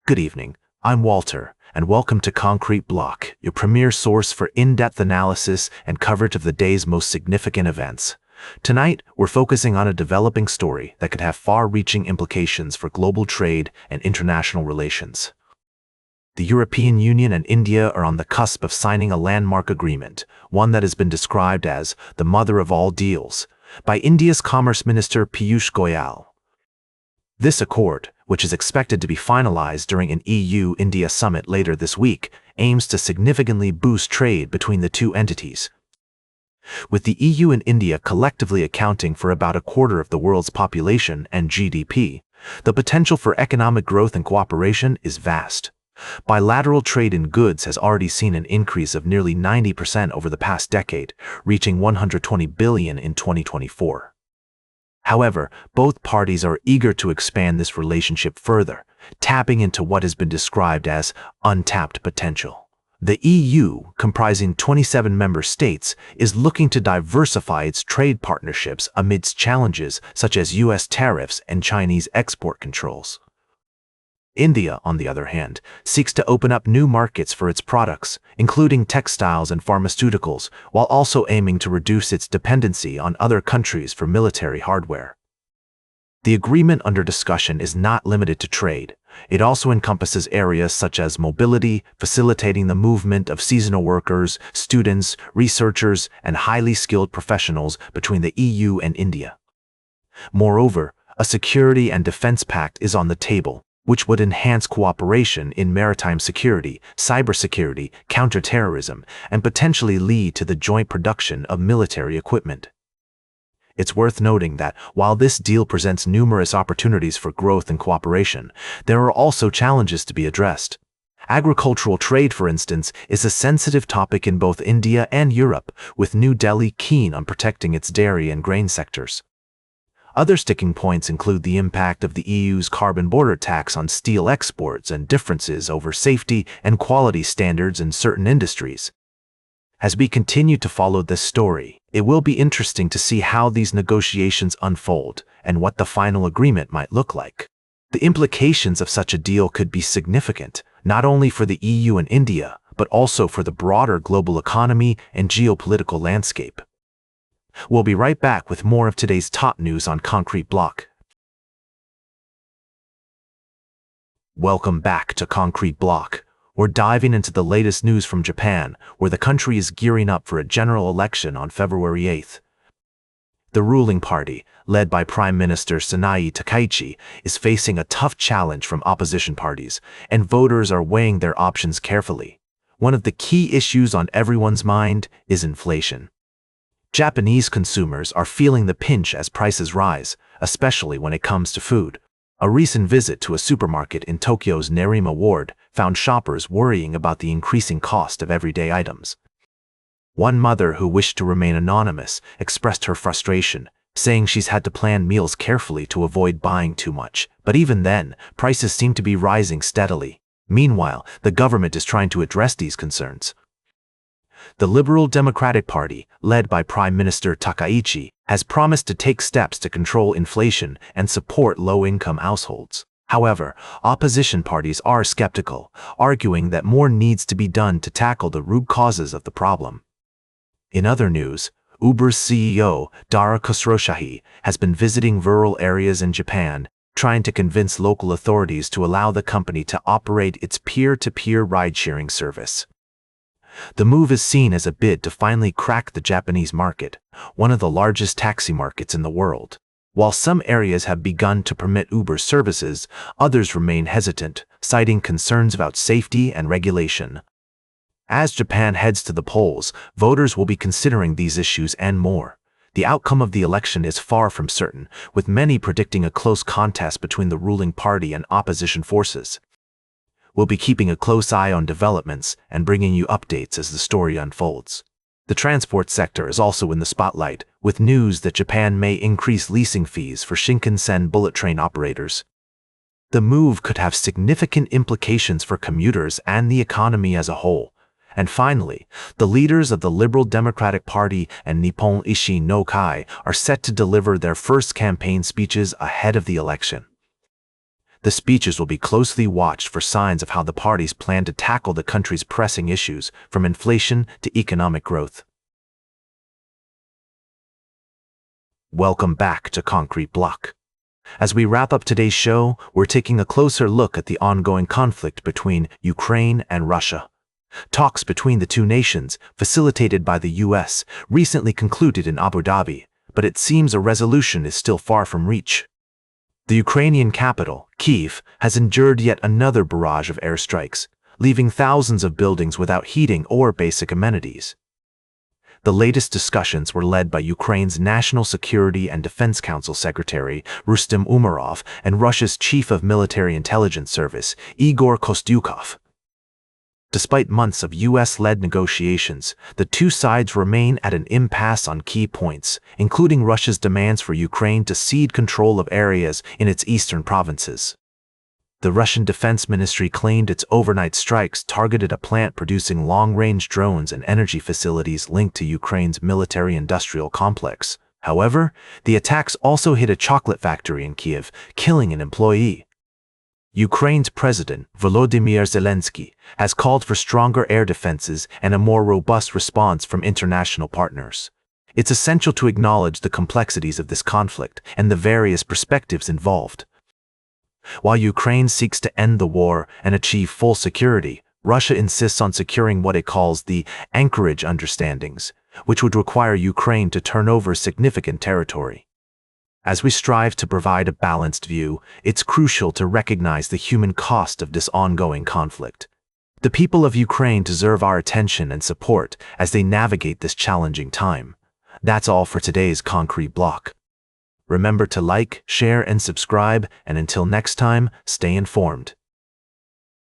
Good evening, I'm Walter, and welcome to Concrete Block, your premier source for in-depth analysis and coverage of the day's most significant events. Tonight, we're focusing on a developing story that could have far-reaching implications for global trade and international relations. The European Union and India are on the cusp of signing a landmark agreement, one that has been described as the mother of all deals, by India's Commerce Minister Piyush Goyal. This accord, which is expected to be finalized during an EU-India summit later this week, aims to significantly boost trade between the two entities. With the EU and India collectively accounting for about a quarter of the world's population and GDP, the potential for economic growth and cooperation is vast. Bilateral trade in goods has already seen an increase of nearly 90% over the past decade, reaching $120 billion in 2024. However, both parties are eager to expand this relationship further, tapping into what has been described as untapped potential. The EU, comprising 27 member states, is looking to diversify its trade partnerships amidst challenges such as US tariffs and Chinese export controls. India, on the other hand, seeks to open up new markets for its products, including textiles and pharmaceuticals, while also aiming to reduce its dependency on other countries for military hardware. The agreement under discussion is not limited to trade. It also encompasses areas such as mobility, facilitating the movement of seasonal workers, students, researchers, and highly skilled professionals between the EU and India. Moreover, a security and defense pact is on the table, which would enhance cooperation in maritime security, cybersecurity, counterterrorism, and potentially lead to the joint production of military equipment. It's worth noting that while this deal presents numerous opportunities for growth and cooperation, there are also challenges to be addressed. Agricultural trade, for instance, is a sensitive topic in both India and Europe, with New Delhi keen on protecting its dairy and grain sectors. Other sticking points include the impact of the EU's carbon border tax on steel exports and differences over safety and quality standards in certain industries. As we continue to follow this story, it will be interesting to see how these negotiations unfold and what the final agreement might look like. The implications of such a deal could be significant, not only for the EU and India, but also for the broader global economy and geopolitical landscape. We'll be right back with more of today's top news on Concrete Block. Welcome back to Concrete Block. We're diving into the latest news from Japan, where the country is gearing up for a general election on February 8th. The ruling party, led by Prime Minister Sanae Takaichi, is facing a tough challenge from opposition parties, and voters are weighing their options carefully. One of the key issues on everyone's mind is inflation. Japanese consumers are feeling the pinch as prices rise, especially when it comes to food. A recent visit to a supermarket in Tokyo's Nerima ward found shoppers worrying about the increasing cost of everyday items. One mother who wished to remain anonymous expressed her frustration, saying she's had to plan meals carefully to avoid buying too much, but even then, prices seem to be rising steadily. Meanwhile, the government is trying to address these concerns. The Liberal Democratic Party, led by Prime Minister Takaichi, has promised to take steps to control inflation and support low-income households. However, opposition parties are skeptical, arguing that more needs to be done to tackle the root causes of the problem. In other news, Uber's CEO, Dara Khosrowshahi, has been visiting rural areas in Japan, trying to convince local authorities to allow the company to operate its peer-to-peer ride-sharing service. The move is seen as a bid to finally crack the Japanese market, one of the largest taxi markets in the world. While some areas have begun to permit Uber services, others remain hesitant, citing concerns about safety and regulation. As Japan heads to the polls, voters will be considering these issues and more. The outcome of the election is far from certain, with many predicting a close contest between the ruling party and opposition forces. We'll be keeping a close eye on developments and bringing you updates as the story unfolds. The transport sector is also in the spotlight, with news that Japan may increase leasing fees for Shinkansen bullet train operators. The move could have significant implications for commuters and the economy as a whole. And finally, the leaders of the Liberal Democratic Party and Nippon Ishin no Kai are set to deliver their first campaign speeches ahead of the election. The speeches will be closely watched for signs of how the parties plan to tackle the country's pressing issues, from inflation to economic growth. Welcome back to Concrete Block. As we wrap up today's show, we're taking a closer look at the ongoing conflict between Ukraine and Russia. Talks between the two nations, facilitated by the U.S., recently concluded in Abu Dhabi, but it seems a resolution is still far from reach. The Ukrainian capital, Kyiv, has endured yet another barrage of airstrikes, leaving thousands of buildings without heating or basic amenities. The latest discussions were led by Ukraine's National Security and Defense Council Secretary, Rustem Umerov, and Russia's Chief of Military Intelligence Service, Igor Kostyukov. Despite months of U.S.-led negotiations, the two sides remain at an impasse on key points, including Russia's demands for Ukraine to cede control of areas in its eastern provinces. The Russian Defense Ministry claimed its overnight strikes targeted a plant producing long-range drones and energy facilities linked to Ukraine's military-industrial complex. However, the attacks also hit a chocolate factory in Kyiv, killing an employee. Ukraine's President, Volodymyr Zelensky, has called for stronger air defenses and a more robust response from international partners. It's essential to acknowledge the complexities of this conflict and the various perspectives involved. While Ukraine seeks to end the war and achieve full security, Russia insists on securing what it calls the Anchorage Understandings, which would require Ukraine to turn over significant territory. As we strive to provide a balanced view, it's crucial to recognize the human cost of this ongoing conflict. The people of Ukraine deserve our attention and support as they navigate this challenging time. That's all for today's Concrete Block. Remember to like, share, and subscribe, and until next time, stay informed.